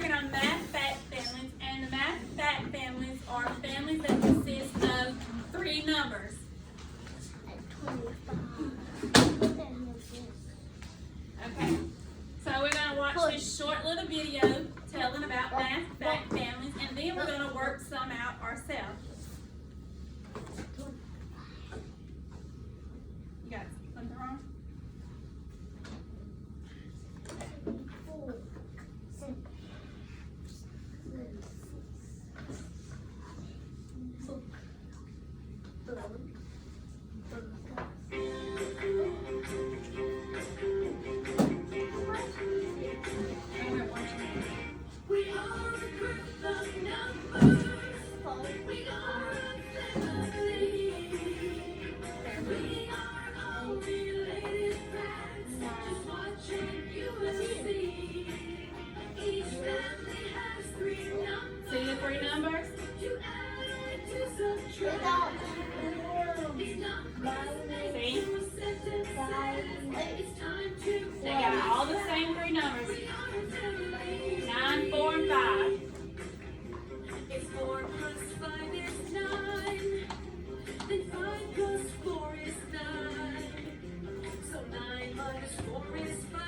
working on math fact families, and the math fact families are families that consist of 3 numbers. Okay, so we're going to watch this short little video telling about math fact families, and then we're going to work some out ourselves. You got something wrong? See the 3 numbers? See? They got all the same 3 numbers. 9, 4, and 5. If 4 plus 5 is 9, then 5 plus 4 is 9. So 9 minus 4 is 5,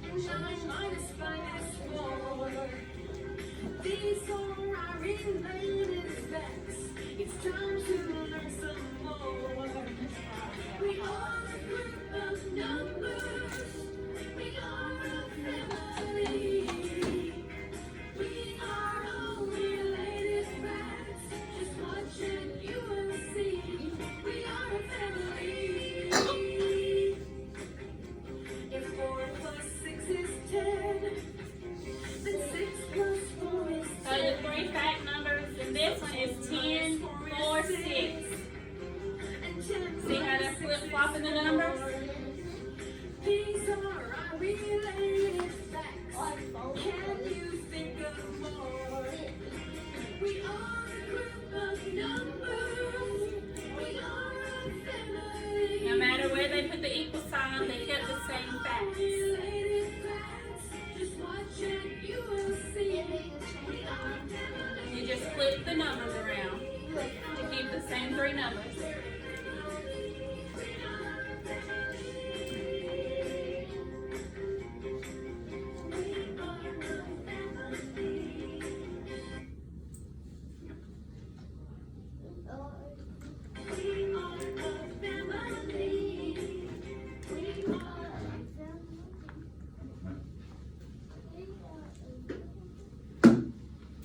and 9 minus 5 is 4. These are our related facts. It's time to learn some more. We are a group of numbers. We are a family. We are all related facts. Just watch and you will see. We are a family. If 4 plus 6 is 10, then 6 plus 4 is So the 3 fact numbers in this one is 10, 4, 6. See how they're flip-flopping the numbers? These are our related facts. Can you think of more? We are a group of numbers. We are a family. No matter where they put the equal sign, they kept the same facts. Related facts. Just watch and you will see. We are a family. You just flip the numbers around to keep the same 3 numbers.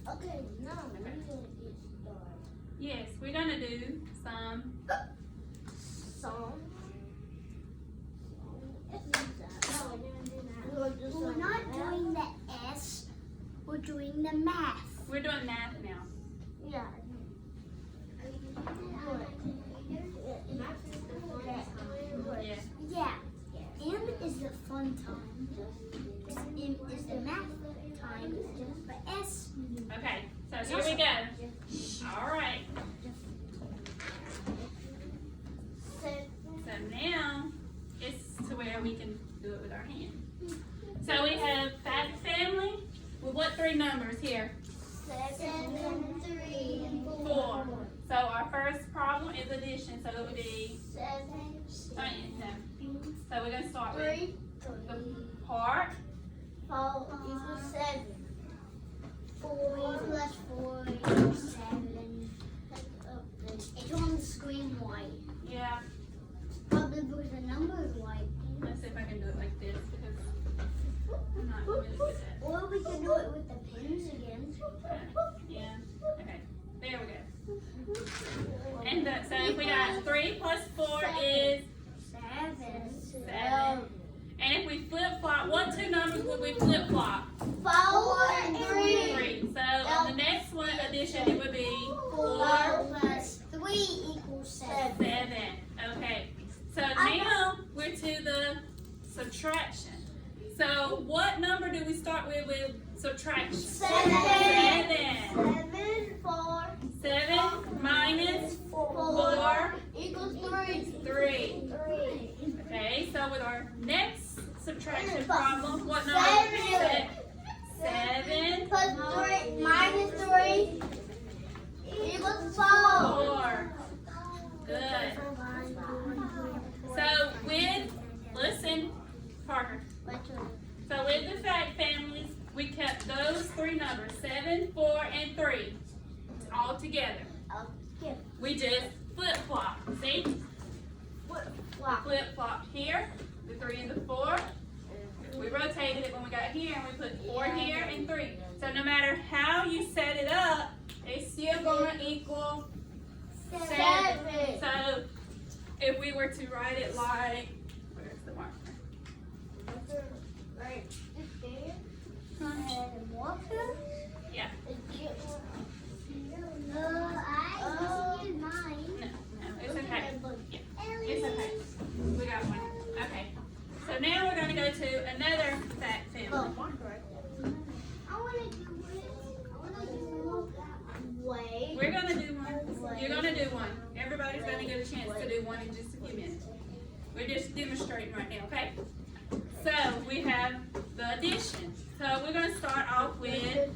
Okay, now we're gonna get started. Yes, we're going to do some. Song. We're not doing the S, we're doing the math. We're doing math now. Yeah. Yeah. Yeah. M is the fun time. M is the math time. But S. Okay, so here we go. All right. So now it's to where we can do it with our hand. So we have fact family with what 3 numbers here? 7, 3, 4. So our first problem is addition. So it would be 7, so we're going to start with 3, the part. 4 equals 7. 4 plus 4 equals 7. It's on the screen white. Yeah. Probably because the number is white. Let's see if I can do it like this because I'm not really good at it. Or we can do it with the pins again. Yeah. Okay. There we go. And so if we got 3 plus 4 is 7. 7. And if we flip flop, what 2 numbers would we flip flop? 4 and 3. 3. So on the next one addition, it would be 4 plus 3 equals 7. 7. Okay. So now we're to the subtraction. So what number do we start with subtraction? 7. 7. 7, 4. 7 minus 4 equals 3. 3. 3. Okay, so with our next subtraction problem, what number? 7. 7 plus 3 minus 3 equals 4. 4. Good. So listen, Parker. So with the fact families, we kept those three numbers, 7, 4, and 3, all together. We just flip-flop, see? Flip-flop here, the 3 and the 4. We rotated it when we got here, and we put 4 here and 3. So no matter how you set it up, it's still going to equal 7. So if we were to write it like, where's the marker? Right there. Huh? And water. Yeah. I see mine. No, it's okay. Yeah, it's okay. We got one. Okay. So now we're going to go to another fact family. I want to do it way. We're going to do one. You're going to do one. Everybody's going to get a chance to do one in just a few minutes. We're just demonstrating right now, okay? So we have the addition. So we're going to start off with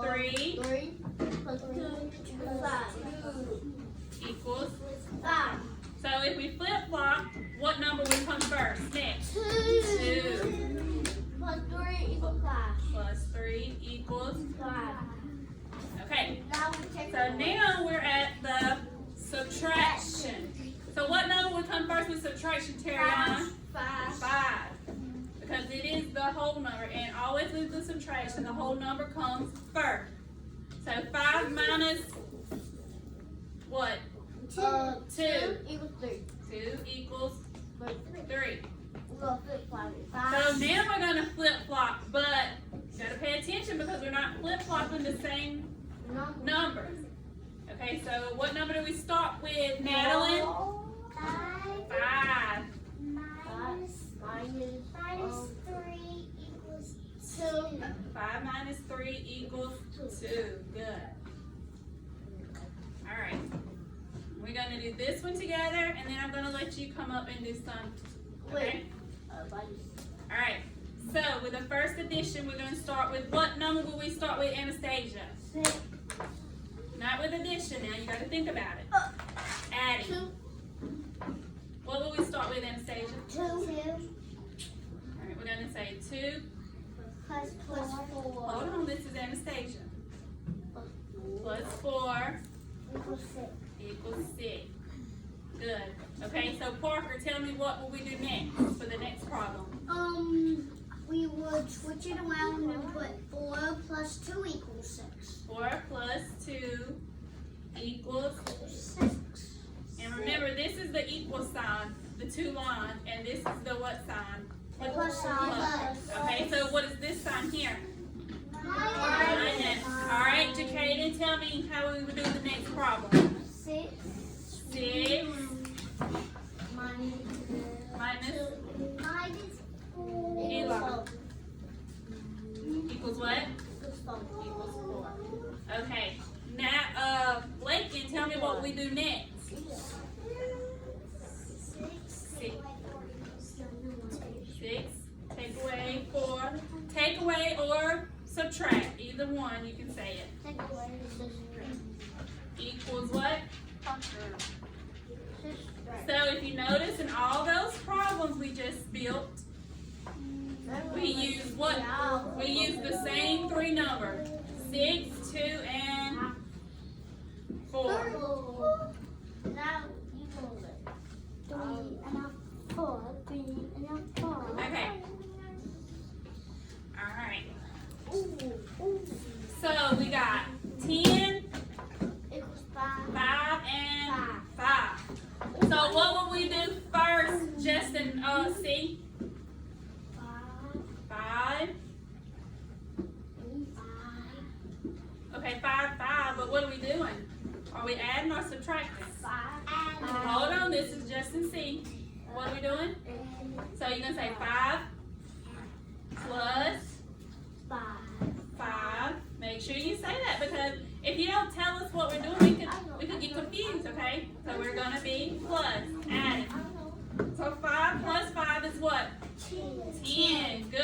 3 plus 2 5 equals. 5. So if we flip-flop, what number would come first? Next. 2 plus 3 equals 5. Plus 3 equals. 5. Okay. Now we take So now we're at the subtraction. So what number would come first with subtraction, Terrion? 5. 5. Because it is the whole number, and always with the subtraction, the whole number comes first. So 5 minus what? 2 equals 3. 2 equals 3. We're going to flip flop it. So now we're going to flip-flop, but you got to pay attention because we're not flip-flopping the same numbers. Okay, so what number do we start with, Madeline? 5. Minus 3 equals 2. 5 minus 3 equals 2. Good. All right. We're going to do this one together, and then I'm going to let you come up and do some. Okay? All right. So with the first addition, we're going to start with what number will we start with, Anastasia? 6. Not with addition now. You got to think about it. Adding. 2. What will we start with, Anastasia? 2. All right. We're going to say 2. Plus 4. Hold on. This is Anastasia. Plus 4 Equals 6. equals 6. Good. Okay, so Parker, tell me what will we do next for the next problem? We would switch it around and put 4 plus 2 equals 6. 4 plus 2 equals 6. and remember this is the equal sign, the 2 line, and this is the what sign? The plus sign. Okay, so what is this sign here? Minus. Alright, Jacaden, tell me how we would do the next problem. 6. 6 Minus. minus Minus 4. 11 equals what? Equals Equals 4. Okay, now Lakin, tell me what we do next. 6. 6. Take away 4. Take away or subtract. Either one, you can say it. Equals what? So if you notice in all those problems we just built, we use what? We use the same 3 numbers. 6, 2, and 4. Now equals it. 3 and a 4. 3 and a 4. Okay. Alright. So we got 10, Equals 5. 5, and 5. So what will we do first, Justin? C? 5. Okay, 5, 5, but what are we doing? Are we adding or subtracting? Hold on, this is Justin C. What are we doing? So you're going to say 5 plus 5. Make sure you say that because if you don't tell us what we're doing, we could get confused, okay? So we're going to be plus, adding. So 5 plus 5 is what? 10. Good.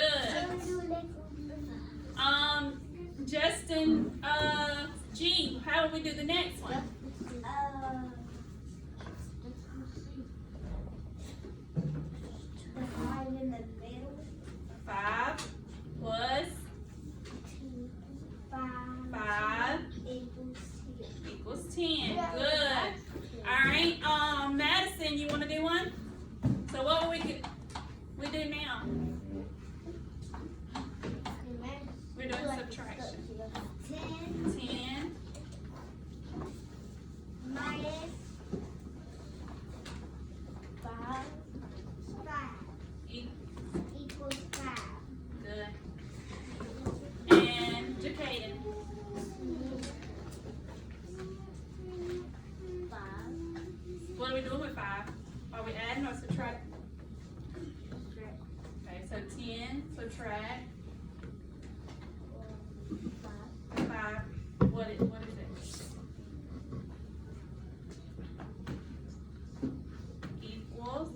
we do the next one? The 5 in the middle. 5 plus 5 equals 10. Good. Alright, Madison, you want to do one? So what will we do now? We're doing subtraction. 10 minus 5 equals 5. Good. And Jacaden. 5. What are we doing with 5? Are we adding or subtracting? Okay, so 10 subtract 5. What is it? Equals.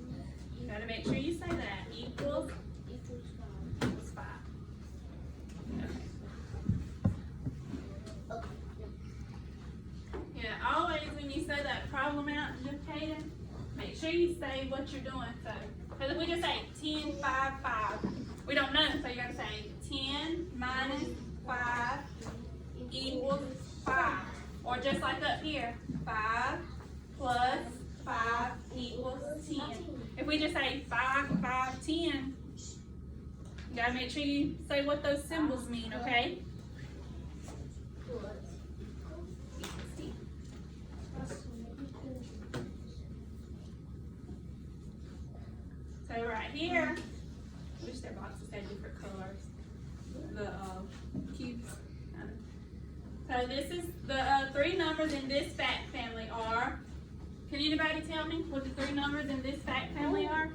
You gotta make sure you say that. Equals 5. Okay. Yeah, always when you say that problem out, Jacaden, make sure you say what you're doing. So, because if we just say 10, 5, 5, we don't know. So you gotta say 10 minus 5 equals 5. Or just like up here, 5 plus 5 equals 10. If we just say 5, 5, 10, you gotta make sure you say what those symbols mean, okay? So right here, wish their boxes had different colors. The cubes. So this is the 3 numbers in this fact family are. Can anybody tell me what the 3 numbers in this fact family are?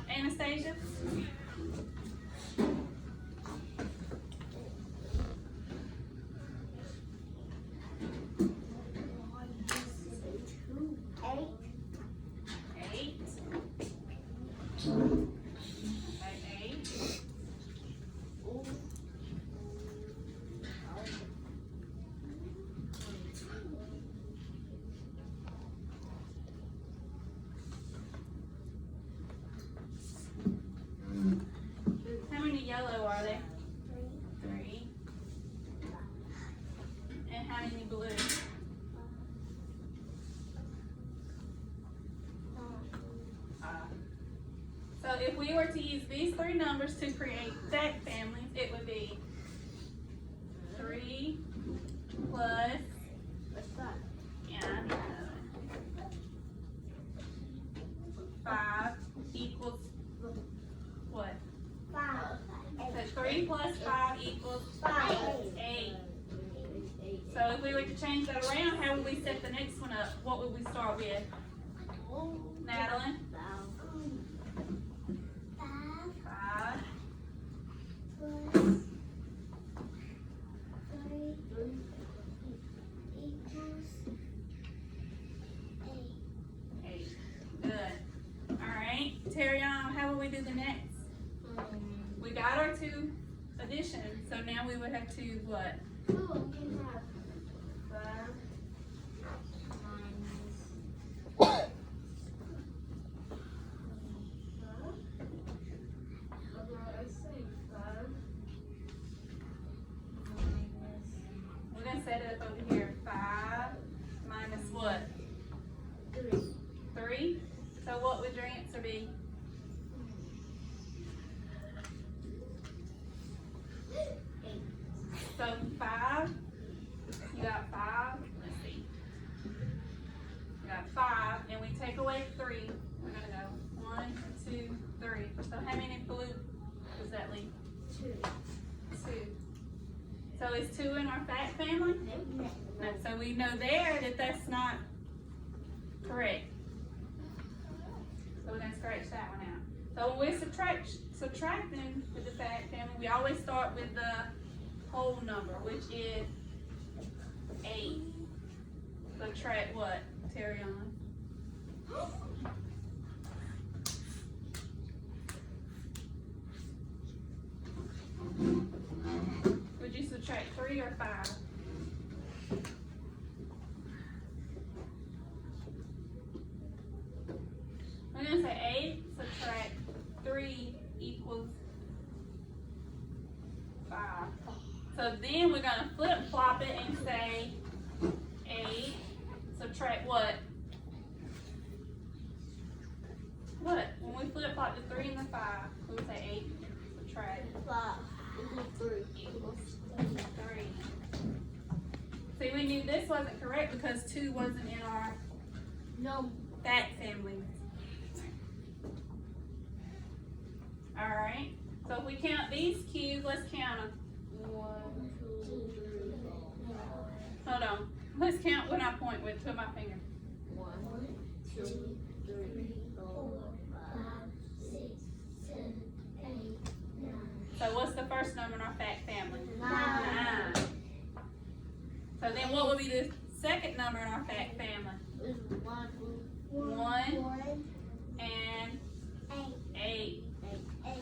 Anastasia? Eight. Okay, 8. How many yellow are there? 3. And how many blue? 5. So if we were to use these 3 numbers to create fact families, it would be 3 plus, yeah, I know. 5 equals what? 5. So 3 plus 5 equals 8. So if we were to change that around, how would we set the next one up? What would we start with? Madeline? 5 plus 3 equals 8. 8. Good. Alright. Terrion, how will we do the next? We got our 2 additions, so now we would have to what? 2 can have 5 minus We're going to set it up over here. 5 minus what? 3. 3. So what would your answer be? 8. So 5. You got 5. Let's see. You got 5, and we take away 3. We're going to go 1, 2, 3. So how many blue does that leave? 2. 2. So is 2 in our fact family? No. So we know there that that's not correct. So we're going to scratch that one out. So when we're subtracting with the fact family, we always start with the whole number, which is 8. Subtract what, Terrion? Would you subtract subtract 3 or 5? We're gonna say 8 subtract 3 equals 5. So then we're gonna flip flop it and say 8 subtract what? What? When we flip flop the 3 and the 5, we would say 8 subtract 5 equals 3. equals 3. See, we knew this wasn't correct because 2 wasn't in our No. fact family. Alright, so if we count these cubes, let's count them. 1, 2, 3, 4. Hold on. Let's count when I point with my finger. 1, 2, 3, 4, 5, 6, 7, 8, 9. So what's the first number in our fact family? 9. 9. So then what would be the second number in our fact family? 1, 1 and 8. 8.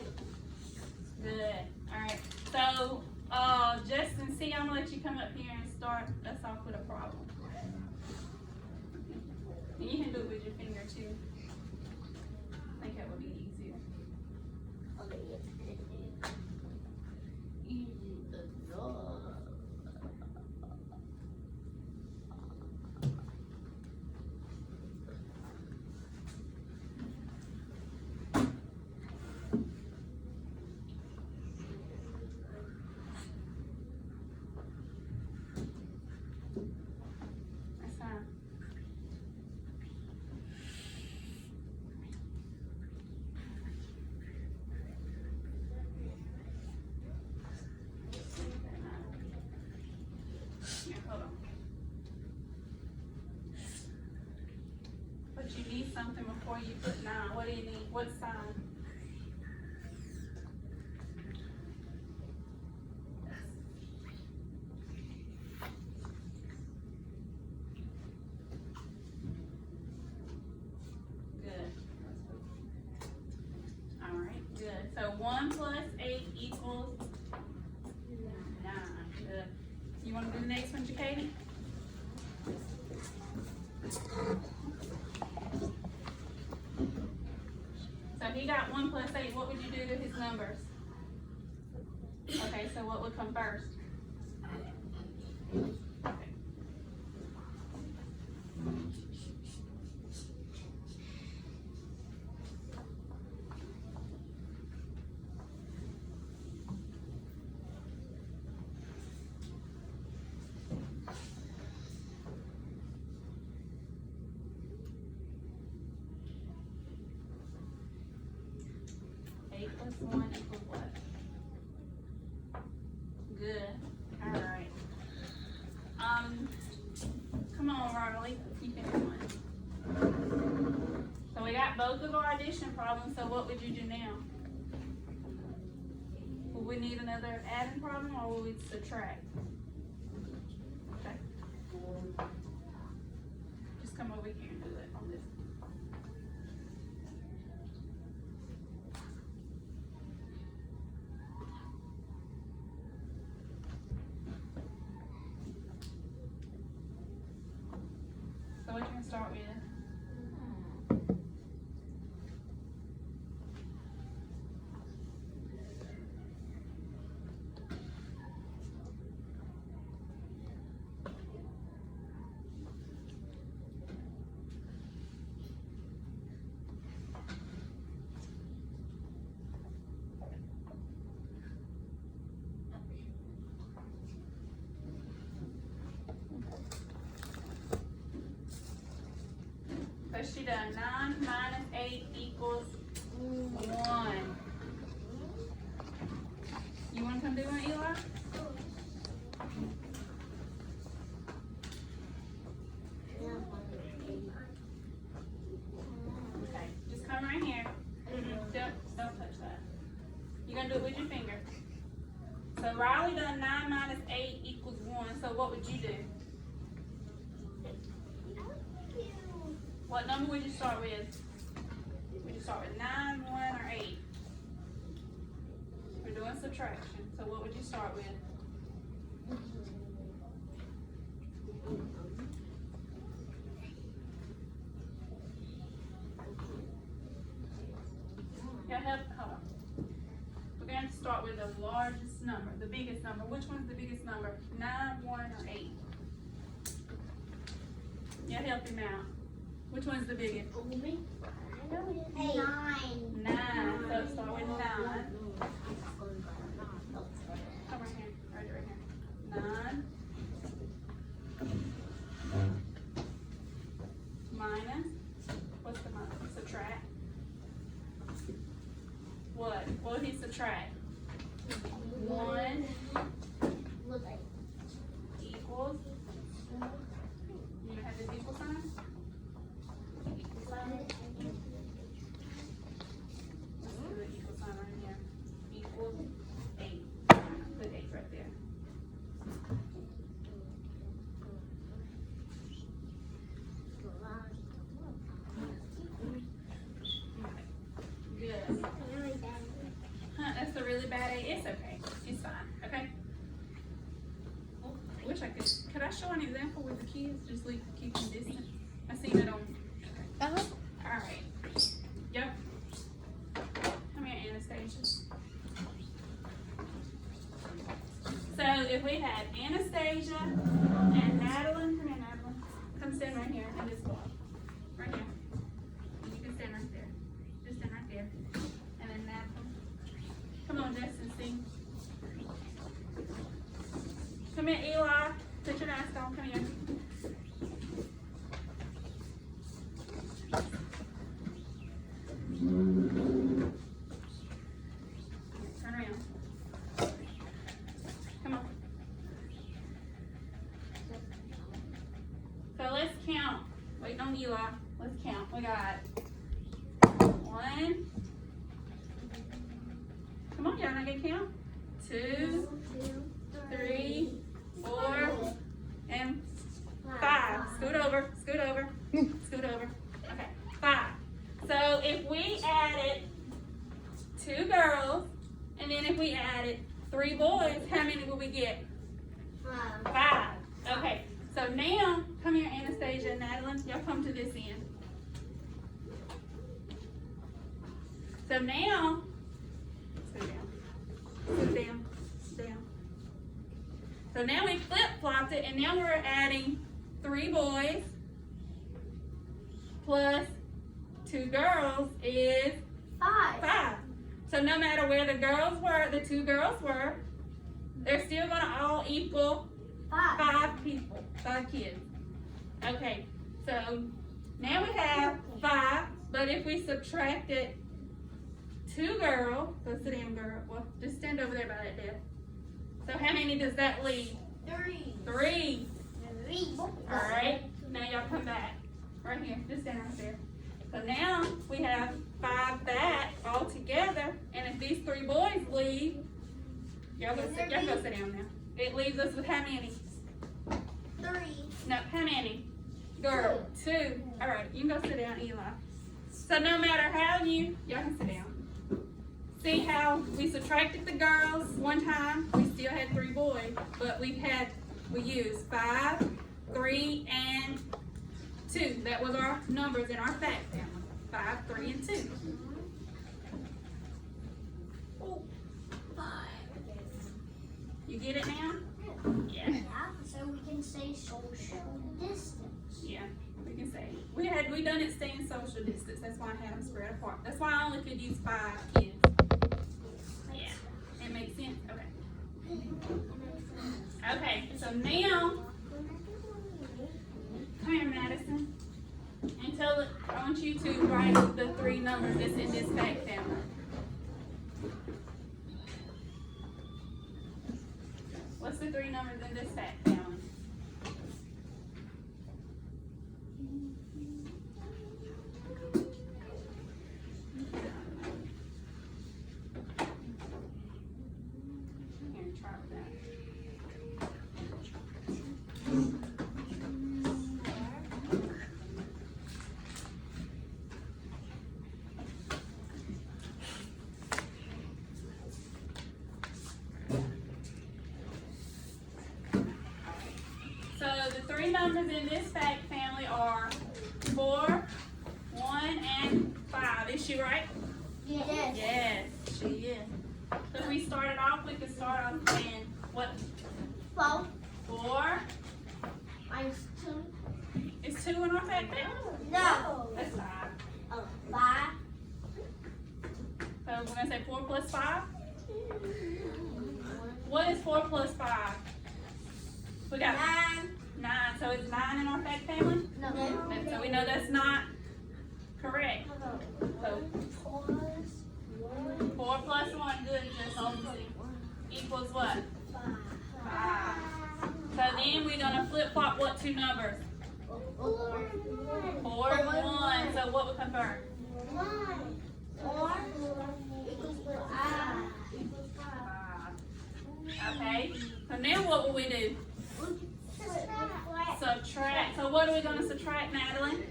Good. Alright. So, Justin, see, I'm gonna let you come up here and start us off with a problem. And you can do it with your finger too. I think that would be easier. That's fine. Here, hold on. But you need something before you put 9. What do you need? What sign? Good. Alright, good. So 1 plus 8 equals 9. Good. You want to do the next one, Jacady? So he got 1 plus 8. What would you do to his numbers? Okay, so what would come first? Okay. Eight plus 1 equals what? Good. Alright. Come on, Riley. You can do one. So we got both of our addition problems, so what would you do now? Will we need another adding problem or will we subtract? Okay. Just come over here and do it on this. So what you gonna start with? So she done 9 minus 8 equals 1. You wanna come do one, Eli? Okay, just come right here. Don't touch that. You're gonna do it with your finger. So Riley done 9 minus 8 equals 1, so what would you do? What number would you start with? Would you start with 9, 1, or 8? We're doing subtraction, so what would you start with? largest number, the biggest number. Which one's the biggest number? 9, 1, or 8? Yeah, help him out. Which one's the biggest? Me? 9. 9. So start with 9. Come right here. Right here. 9. Minus. What's the minus? Subtract. What? What did he subtract? 1 equals. You have this equal sign? Let's do the equal sign right here. Equals 8. Put 8 right there. Good. Huh, that's a really bad A. It's okay. It's fine. Okay? I wish I could I show an example with the kids? Just keep them distant. I seen it on. Alright. Yep. Come here, Anastasia. So if we had Anastasia and Madeline, come here, Madeline. Come stand right here in this block. Right here. You can stand right there. Just stand right there. And then Madeline. Come on, Justin, sing. Come here, Eli. Put your mask on. Come here. Turn around. Come on. So let's count. Wait on Eli. Let's count. We got 1. Come on, y'all not gonna count? 2, 3, 4, and 5. Scoot over, scoot over, scoot over. Okay, 5. So if we added 2 girls, and then if we added 3 boys, how many will we get? 5. Okay, so now, come here, Anastasia and Madeline. Y'all come to this end. So now, sit down, sit down, sit down. So now we flip-flopped it, and now we're adding 3 boys plus 2 girls is 5. So no matter where the girls were, the 2 girls were, they're still gonna all equal 5 people, 5 kids. Okay, so now we have 5, but if we subtracted 2 girls, so sit down, girl. Well, just stand over there by that desk. So how many does that leave? 3. All right. Now y'all come back. Right here. Just stand right there. So now we have 5 back all together, and if these 3 boys leave, y'all go sit down now. It leaves us with how many? 3. No, how many? Girl, 2. All right. You can go sit down, Eli. So no matter how y'all can sit down. See how we subtracted the girls one time, we still had 3 boys, but we used 5, 3, and 2. That was our numbers in our fact family. 5, 3, and 2. You get it now? Yeah. So we can say social distance. Yeah, we can say. We done it staying social distance. That's why I had them spread apart. That's why I only could use 5 kids. Yeah, it makes sense. Okay. Okay. So now, come here, Madison, and I want you to write the 3 numbers that's in this fact family. What's the 3 numbers in this fact family? Here, try with that. So the 3 numbers in this fact family are 4, 1, and 5. Is she right? Yes. Yes, she is. So we started off with the Minus 2. Is 2 in our fact family? No. That's 5. Oh, 5. So we're gonna say 4 plus 5. What is 4 plus 5? We got 9. So it's 9 in our fact family? No. And so we know that's not correct. So 4 plus 1, good, just obviously, equals what? 5. So then we're gonna flip flop what 2 numbers? 4 and 1. So what would come first? 4 equals 5. Okay. So now what will we do? Subtract. So what are we gonna subtract, Madeline?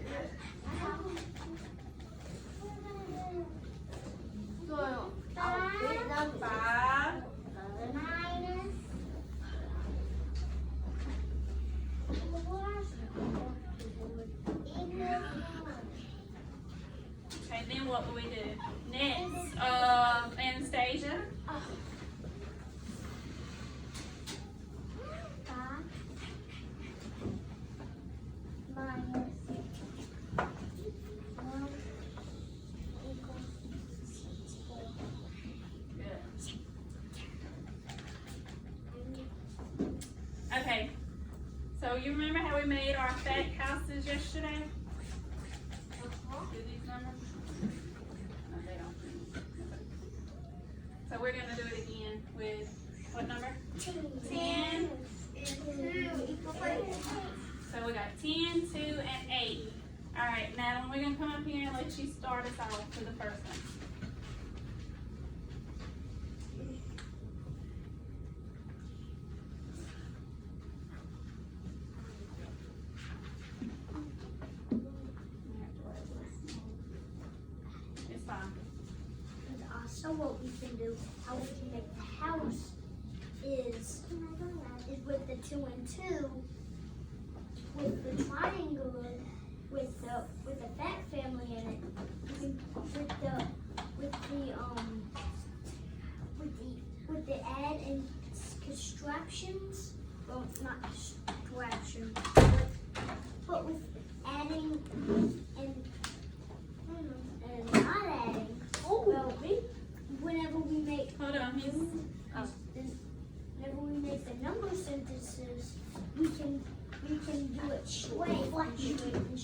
5. Okay, then what will we do? Next, Anastasia. Okay, so you remember how we made our fact houses yesterday? Do these numbers? No, they don't. So we're gonna do it again with what number? 10. So we got 10, 2, and 8. All right, Madeline, we're gonna come up here and let you start us off for the first one. It's fine. So what we can do, how we can make the house is with the 2 and 2, with the triangle, with the fact family in it, with the add and constructions, well, not construction, but with adding and not adding. Well, whenever we make Hold on, whenever we make the number sentences, we can do it straight and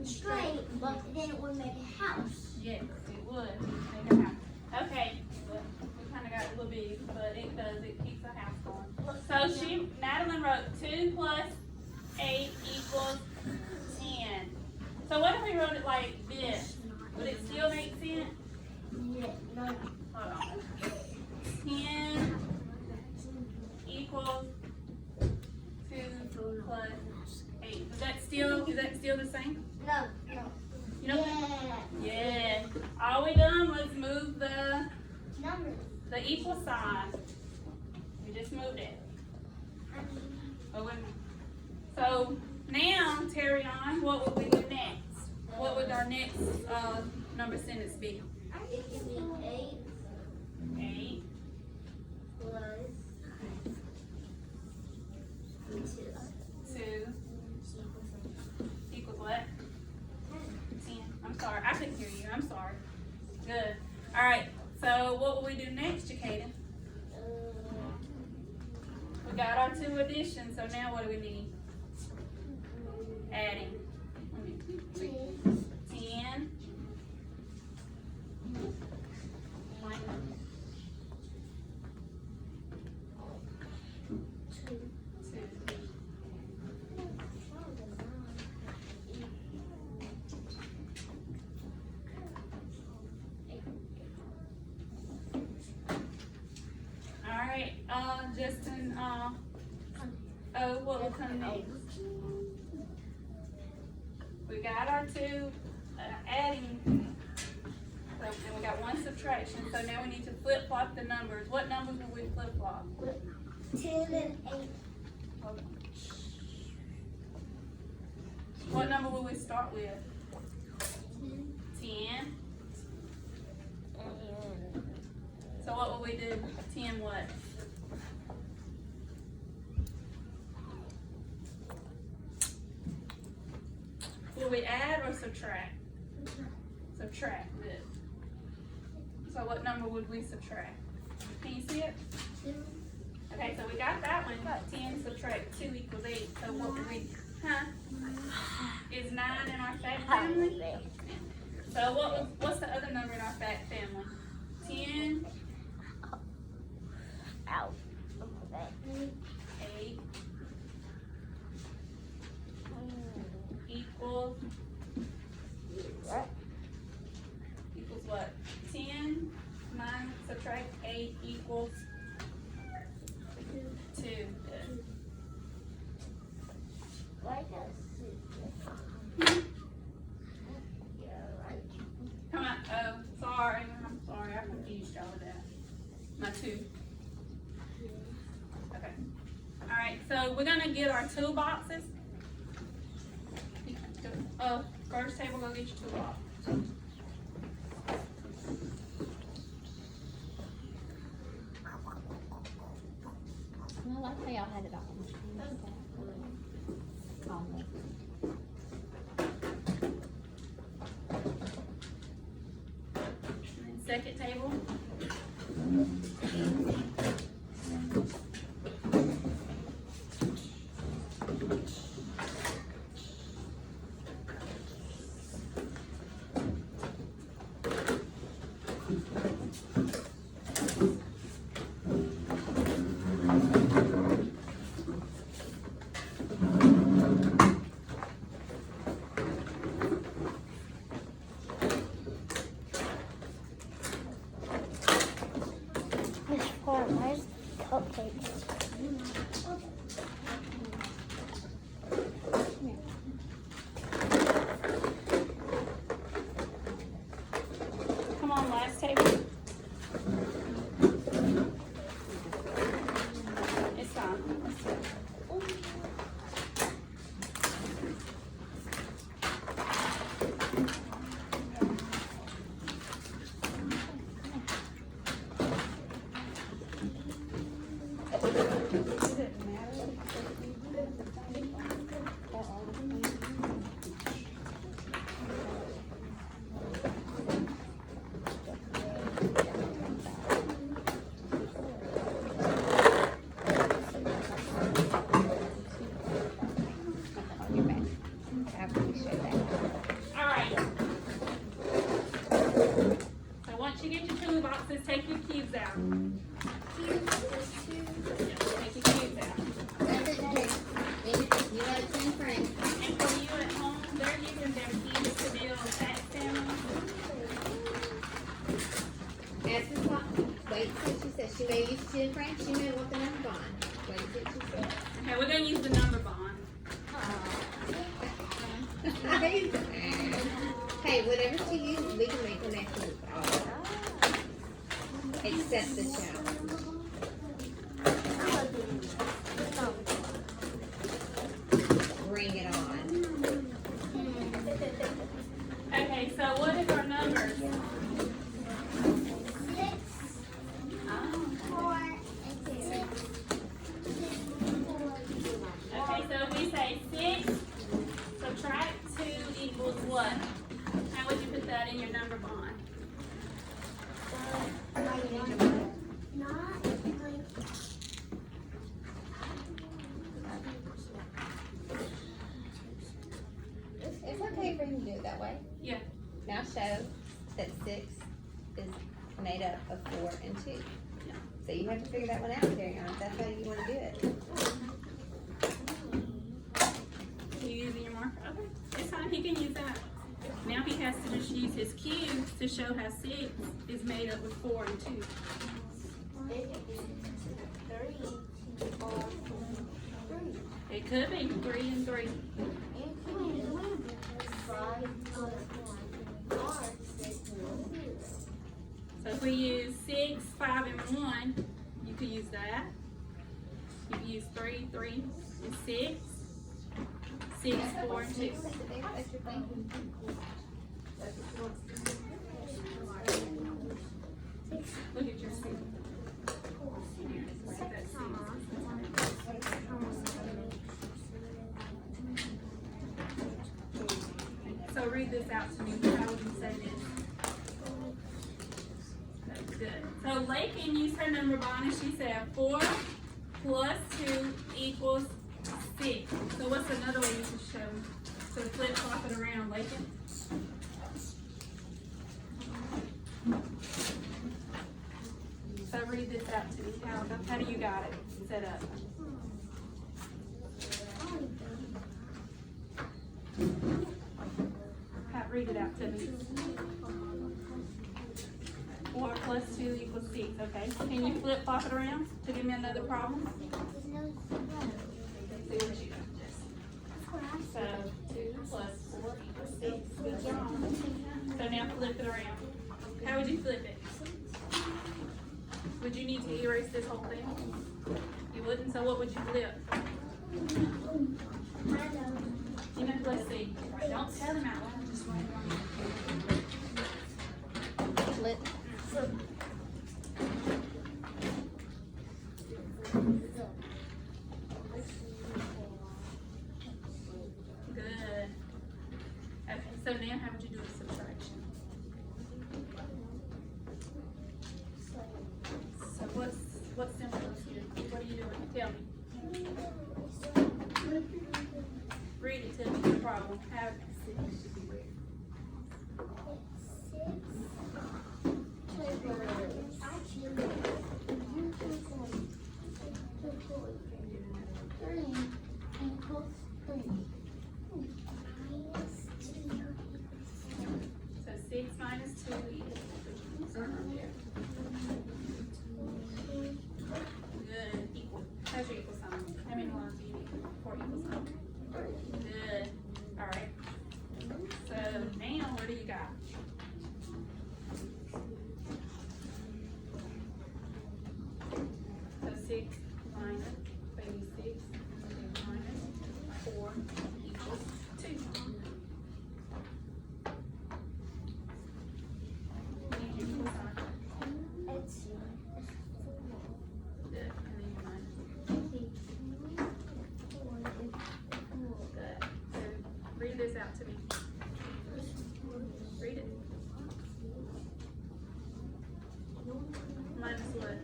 straight, but then it would make a house. yes, it would. Make a house. Okay, well, we kind of got a little big, but it does. It keeps the house going. So Madeline wrote 2 plus 8 equals 10. So what if we wrote it like this? Would it still make sense? Yeah, no. Hold on. 10 equals 2 plus 8. Is that still the same? No. You know? Yeah. Yeah. All we done was move the Numbers. equal sign. We just moved it. So now, Terry on, what would we do next? What would our next number sentence be? It can be 8 8 plus 2 2 equals what? 10. I'm sorry, I couldn't hear you. I'm sorry. Good. All right. So what will we do next, Jacaden? We got our 2 additions. So now what do we need? Adding. 10 minus 2. All right, Justin, what will come next? We got our 2 adding, so then we got 1 subtraction, so now we need to flip flop the numbers. What numbers will we flip flop? 10 and 8. What number will we start with? 10. So what will we do? 10 what? subtract. Subtract this. So what number would we subtract? Can you see it? Okay, so we got that one. 10 subtract 2 equals 8. So what would we, Is 9 in our fact family? So what's the other number in our fact family? 10, Out. 8 equals what? 10 minus subtract 8 equals 2. Good. Come on. Oh, sorry. I'm sorry. I confused y'all with that. My 2. Okay. All right. So we're gonna get our toolboxes. First table, go get your toolbox. I like how y'all had it all. And then second table. Where's cupcakes? Come on, last table. It's fine. Let's see. Alright. So once you get your toolboxes, take your cubes out. Take your cubes out. You got a 10 francs. And for you at home, they're using their keys to build fact family. Ask Miss Watson. Wait till she says she may use 10 francs. She may want the number bond. Wait till she says. Okay, we're gonna use the number bond. Hey, whatever she uses, we can make connections with all. Except the challenge. Bring it on. Okay, so what is our numbers? 6, 4, and 2. Okay, so if we say 6 subtract 2 equals what? How would you put that in your number bond? It's okay for him to do it that way. Yeah. Now show that 6 is made up of 4 and 2. So you have to figure that one out, Darion, if that's how you want to do it. You using your marker? Okay, it's fine. He can use that. Now he has to just use his cubes to show how 6 is made up of 4 and 2. It could be 3 and 3. So if we use 6, 5, and 1, you could use that. You could use 3, 3, and 6. 6, 4, and 2. Look at your 6. Look at that 6. So read read this out to me. How would you say this? That's good. So Lakin used her number bond and she said 4 plus 2 equals 6. So what's another way you could show? So flip flop it around, Lakin. So read this out to me. How do you got it set up? Read it out to me. 4 plus 2 equals 6. Okay. Can you flip flop it around to give me another problem? See what you got. So 2 plus 4 equals 6. Good job. So now flip it around. How would you flip it? Would you need to erase this whole thing? You wouldn't. So what would you flip? You know, let's see. Don't tell them out loud. Just write it on. Flip. Good. Okay, so now how would you do a subtraction? So what's simple here? What are you doing? Tell me. Read it to me, no problem. How should be read? So 6 minus 2 equals. Good. Equal. How's your equal sign? How many lines do you need for equal sign? Good. All right. So now, what do you got? So 6 minus, baby 6 minus 4 equals 2. Need your equal sign. Good. And then your minus. Good. So read this out to me. Read it. Minus what?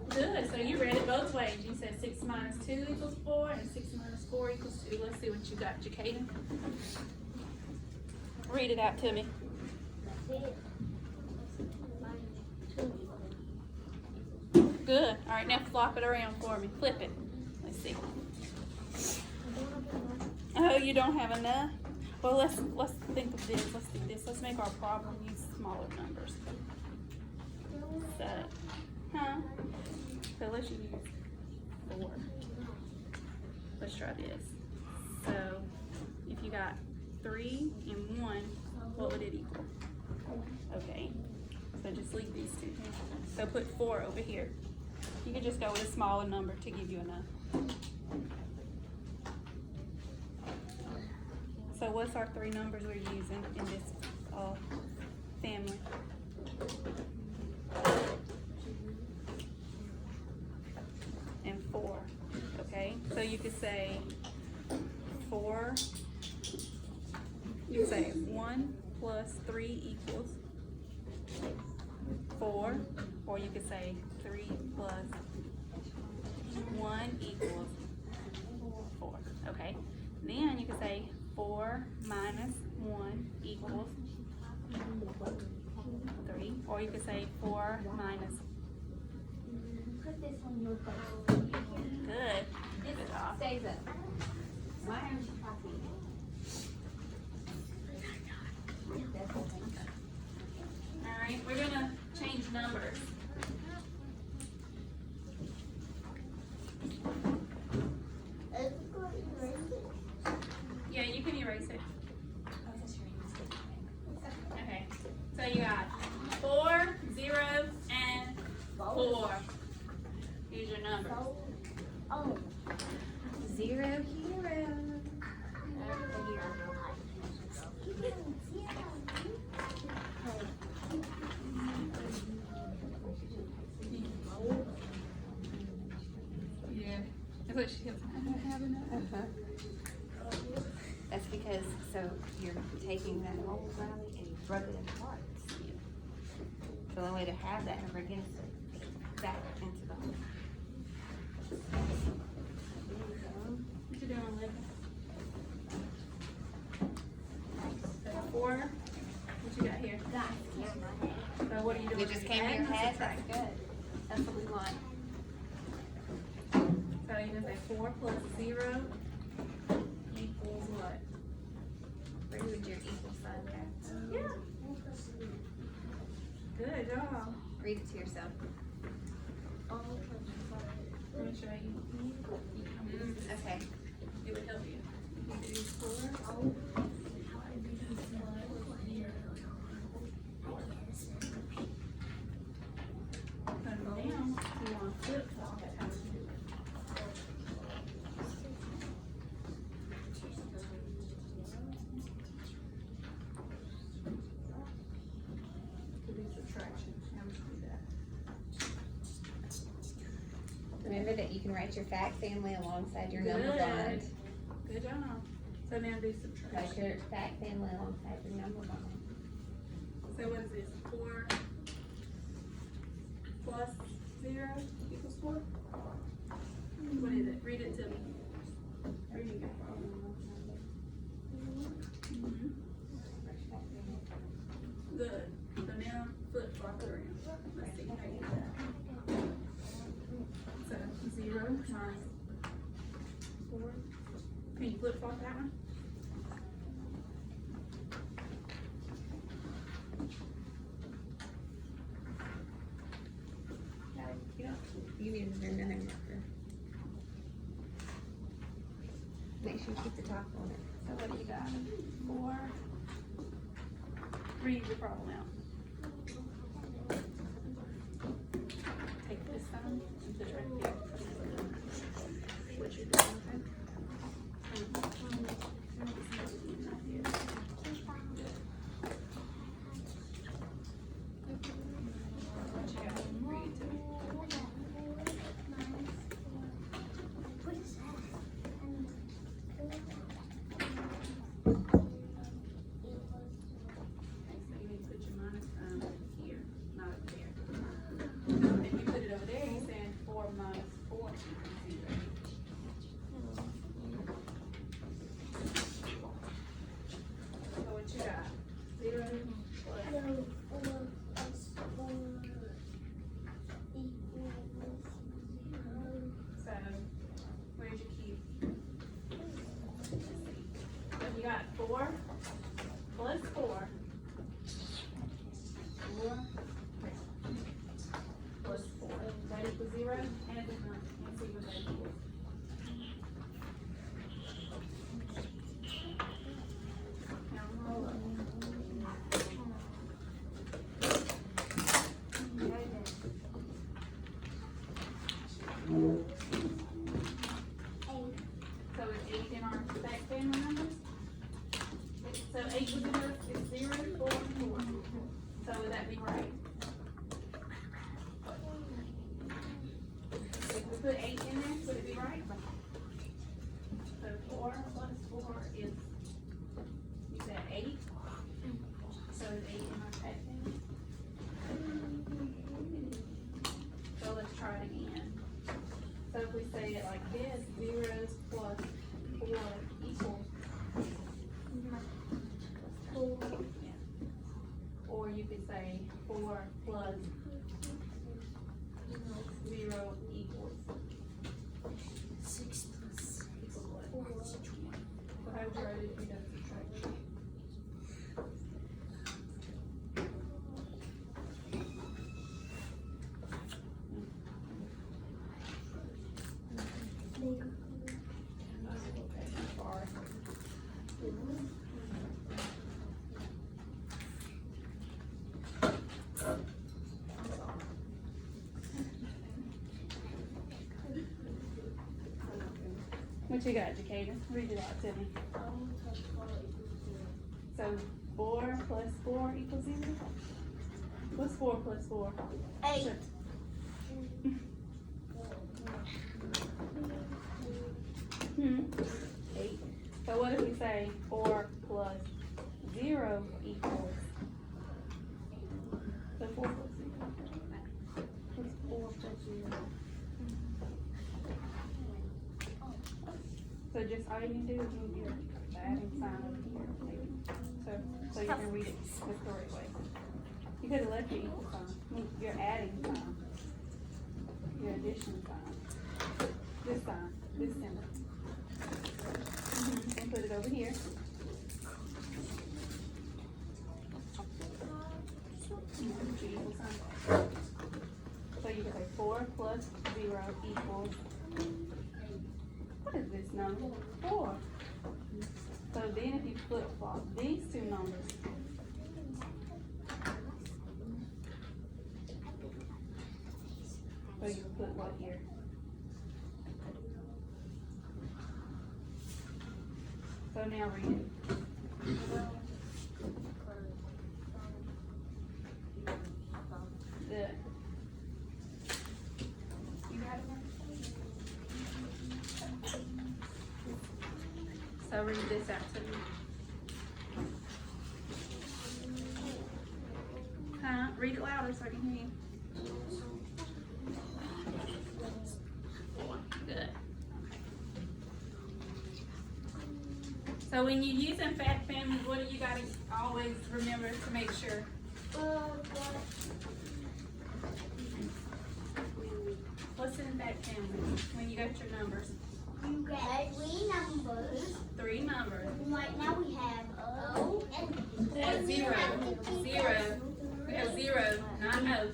Good. So you read it both ways. You said 6 minus 2 equals 4 and 6 minus 4 equals 2. Let's see what you got, Jacaden. Read it out to me. Good. All right, now flop it around for me. Flip it. Let's see. Oh, you don't have enough? Well, let's think of this. Let's do this. Let's make our problem use smaller numbers. So, so let's use 4. Let's try this. So, if you got 3 and 1, what would it equal? Okay. So just leave these two. So put 4 over here. You can just go with a smaller number to give you enough. So what's our 3 numbers we're using in this family? And 4. Okay, so you could say 4. You could say 1 plus 3 equals 4, or you could say 3 plus 1 equals 4. Okay, then you could say 4 minus 1 equals 3, or you could say 4 minus. Put this on your phone. Good. Good job. Stays up. Why aren't you copying? All right, we're gonna change numbers. Yeah, you can erase it. Okay, so you got 4, 0, and 4. Here's your number. Oh. 0 hero. Yeah, that's what she goes. I don't have enough. So you're taking that whole valley and you broke it into parts. So the only way to have that ever again is to back into the hole. What you doing, Olivia? That's 4. What you got here? So what are you doing? It just came in your head, that's good. That's what we want. So you're gonna say 4 plus 0 equals what? Where would your equal sign go? Yeah. Good job. Read it to yourself. Let me show you. Okay. It would help you. You do 4. And now you want to flip flop it. How would you do it? Could be subtraction. How would you do that? Remember that you can write your fact family alongside your number Good. bond. Good job. So now do Write subtraction. your fact family alongside your number bond. So what is this? 4 plus 0 equals 4? What is it? Read it to me. Reading it. Mhm. Good. So now flip flop it around. Let's see how you do that. So 0 minus 4. Can you flip flop that one? You need another marker. Make sure you keep the top on it. So what do you got? 4. Read your problem out. Take this sign and put it right there. What you're doing, okay? What you got? Read it to me. What is that? Okay, so you need to put your minus sign here, not up there. If you put it over there, you're saying 4 minus 4 equals 0. So what you got? 0 plus No, 4 plus 4 equals 0. So, where's your key? So you got 4 plus 4. 4 plus 4. That equals 0, and it does not. Let's see what that equals. Now roll up. So it's 8 in our back family numbers. So 8 was 0, it's 0, 4, 4. So would that be right? If we put 8 in there, would it be right? So 4 plus 4 is, you said 8? So it's 8 in our back family? So let's try it again. So if we say it like this, 0 plus 4 equals 4. Yeah. Or you could say 4 plus 0 equals 6 plus what? 4 is 20. So how would you write it if you don't subtract? What you got, Jacada? Read it out to me. So 4 plus 4 equals 0? What's 4 plus 4? 8. Hmm. 8. So what if we say 4 plus 0 equals. So 4 plus 0. What's 4 plus 0? So just all you can do is move your the adding sign over here, maybe. So you can read it the correct way. You could have left your equal sign, move your adding sign, your addition sign, this sign, this symbol. And put it over here. And put your equal sign. So you can say 4 plus 0 equals, what is this number? 4. So then if you flip flop these two numbers, so you put what here? So now read it. Good. You got it? So read this out to me. Huh? Read it louder so I can hear you. Good. So when you use in fact families, what do you gotta always remember to make sure? What's in fact family when you got your numbers? You get 3 numbers. 3 numbers. Right now we have O and 0. 0. We have 0, not O.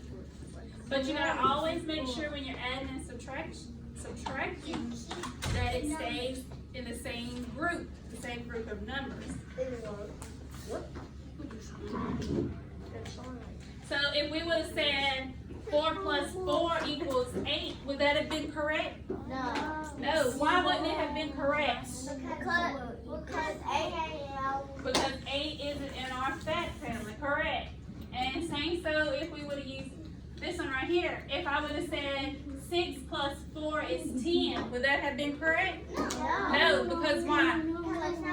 But you gotta always make sure when you're adding and subtracting that it stays in the same group of numbers. So if we would have said 4 plus 4 equals 8, would that have been correct? No. No. Why wouldn't it have been correct? Because 8 Because 8 isn't in our fact family, correct? And same so if we would have used this one right here. If I would have said 6 plus 4 is 10, would that have been correct? No, because why? Because 9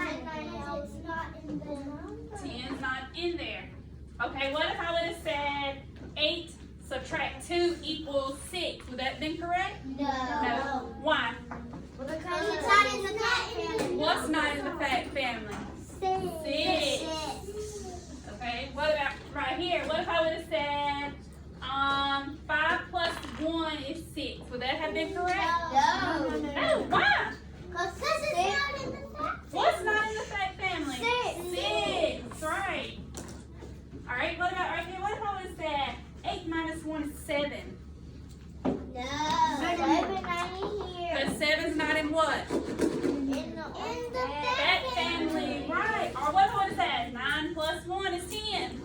not in the number. 10's not in there. Okay, what if I would have said 8 subtract 2 equals 6? Would that have been correct? No. No. Why? Because it's not in the fact family. What's not in the fact family? 6. Okay, what about right here? What if I would have said 5 plus 1 is 6? Would that have been correct? No. No, why? Because 6 is not in the fact family. What's not in the fact family? 6. 6, right. Alright, what about right here? What if I would have said 8 minus 1 is 7? No. 7 not in here. Because 7's not in what? In the Fact family, right. Or what if I would have said 9 plus 1 is 10?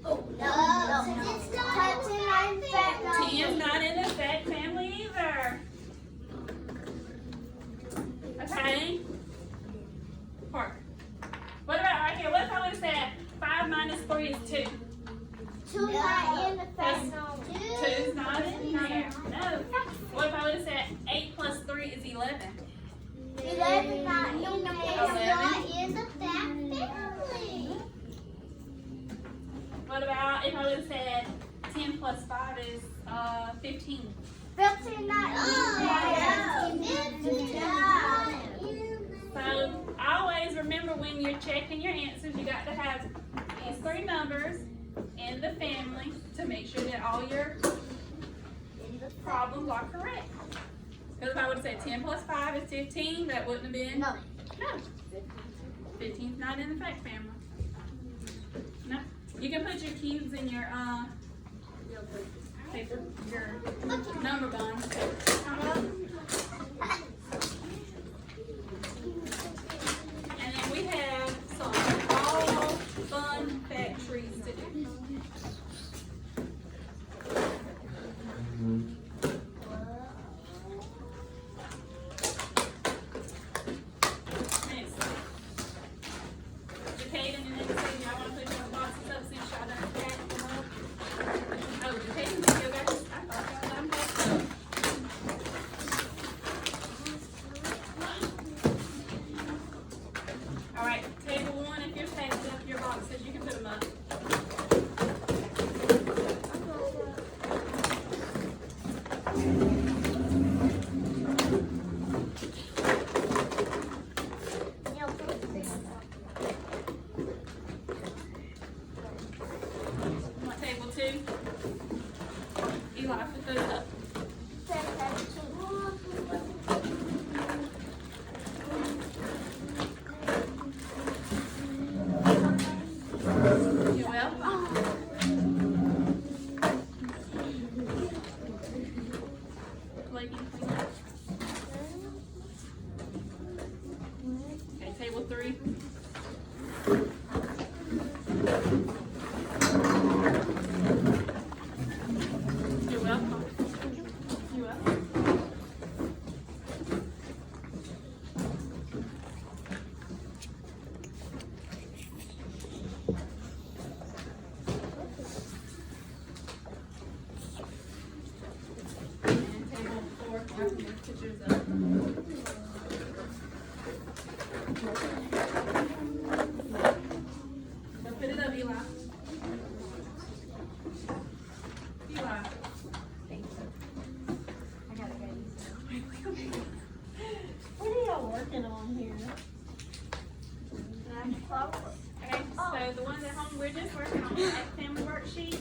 No. It's not in the fact 10's not in the fact family either. Okay? Parker. What about right here? What if I would have said 5 minus 3 is 2? 2 not in the fact 2's not in there. No. What if I would have said 8 plus 3 is 11? 11 not in the fact family. What about if I would have said 10 plus 5 is 15? 15 not in the fact family. So always remember when you're checking your answers, you got to have these 3 numbers in the family to make sure that all your problems are correct. Because if I would have said 10 plus 5 is 15, that wouldn't have been. No. No. 15's not in the fact family. No. You can put your cubes in your paper, your number bond. And then we have some all fun fact trees to do. Next. Jacaden and Nancy, y'all want to put your boxes up since y'all done packed them up? Oh, Jacaden, you got this? I thought y'all done packed them. Bobby. You're welcome. You're welcome. And table 4, mark your pictures up. Now put it up, Eli. Eli. What are y'all working on here? Okay, so the ones at home, we're just working on that family worksheet.